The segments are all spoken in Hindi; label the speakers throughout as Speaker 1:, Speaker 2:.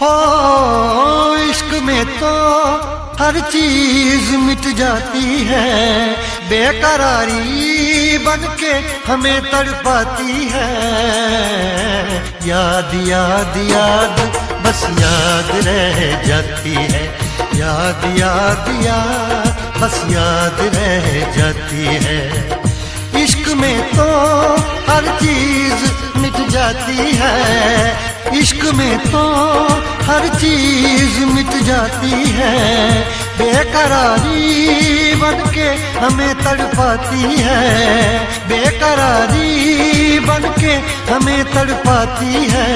Speaker 1: हो इश्क में तो हर चीज मिट जाती है, बेकरारी बनके हमें तड़पाती है। याद याद याद बस याद रह जाती है, याद याद याद बस याद रह जाती है। इश्क में तो हर चीज मिट जाती है, इश्क में तो हर चीज मिट जाती है, बेकरारी बनके हमें तड़पाती है, बेकरारी बनके हमें तड़पाती है।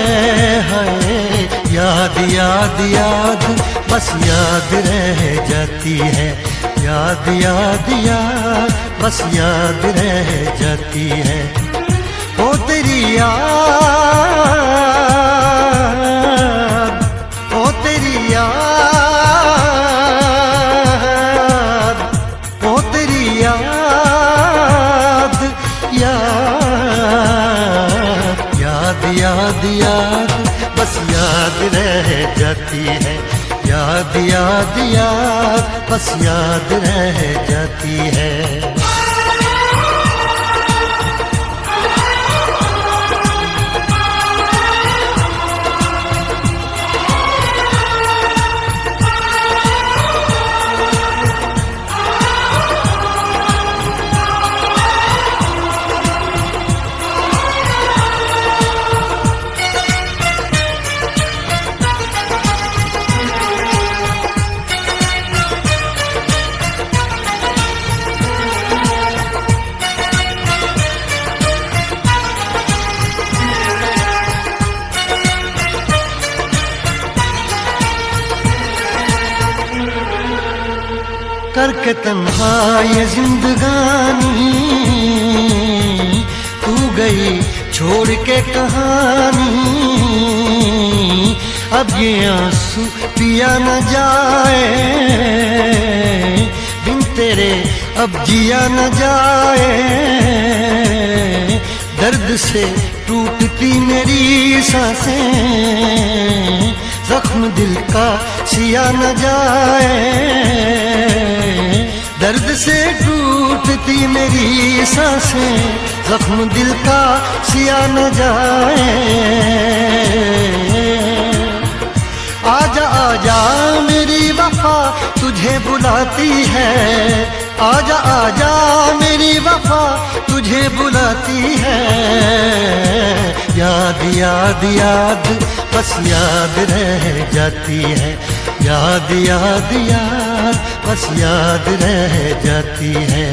Speaker 1: हाय याद याद याद बस याद रह जाती है, याद याद याद बस याद रह जाती है। ओ तेरी याद, ओ तेरी याद, ओ तेरी याद, याद याद याद याद बस याद रह जाती है, याद याद याद बस याद रह जाती है। करके तन्हा ये जिंदगानी तू गई छोड़ के कहानी, अब ये आंसू पिया न जाए, बिन तेरे अब जिया न जाए। दर्द से टूटती मेरी सांसें, जख्म दिल का सिया न जाए, दर्द से टूटती मेरी सांसें, जख्म दिल का सिया न जाए। आजा आजा मेरी वफा तुझे बुलाती है, आजा आजा मेरी वफा तुझे बुलाती है। याद याद याद बस याद रह जाती है, याद याद याद बस याद रह जाती है।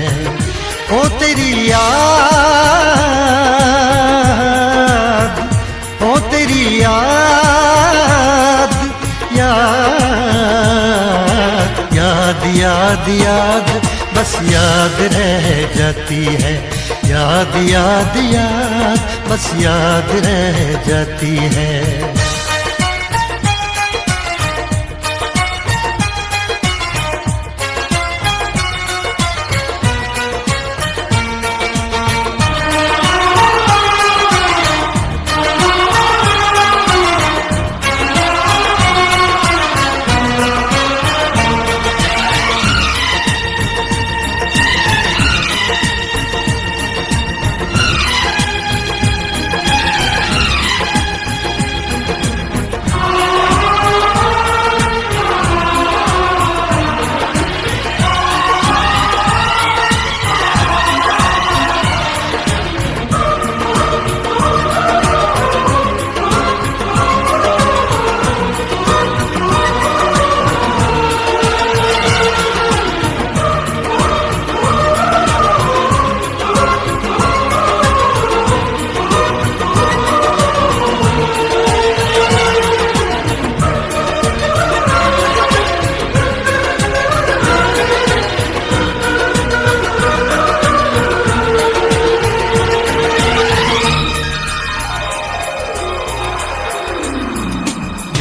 Speaker 1: ओ तेरी याद, ओ तेरी याद, याद याद याद याद बस याद रह जाती है, याद याद याद बस याद रह जाती है।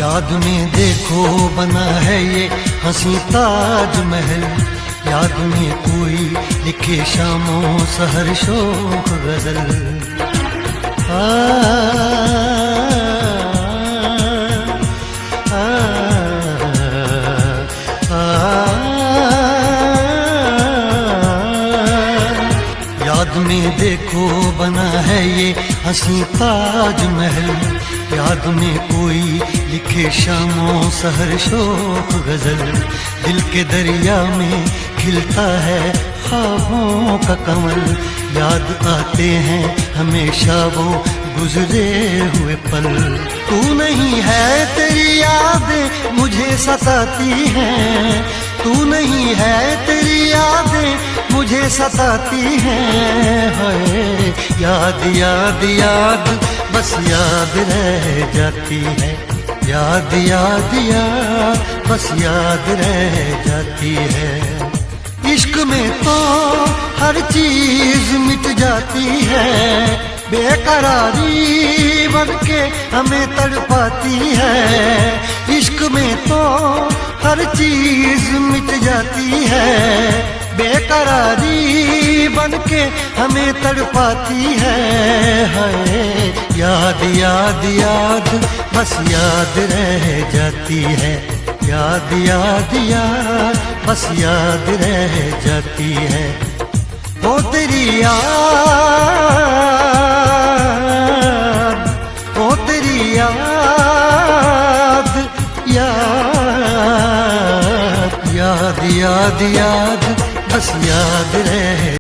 Speaker 1: याद में देखो बना है ये हंसी ताजमहल, याद में कोई लिखे शामों सहर शोक गजल। आ, आ, आ, में देखो बना है ये हंसी ताजमहल, याद में कोई लिखे शामों सहर शोक गजल, दिल के दरिया में खिलता है ख्वाबों का कमल, याद आते हैं हमेशा वो गुजरे हुए पल। तू नहीं है तेरी यादें मुझे सताती हैं, तू नहीं है तेरी यादें मुझे सताती हैं, हाय याद याद याद बस याद रह जाती है, याद याद याद बस याद रह जाती है। इश्क में तो हर चीज मिट जाती है, बेकरारी बनके हमें तड़पाती है। इश्क में तो हर चीज मिट जाती है, बेकरारी बनके हमें तड़पाती है, हाय याद याद याद बस याद रह जाती है, याद याद याद बस याद रह जाती है। ओ तेरी याद, ओ तेरी याद, याद याद याद याद बस याद रह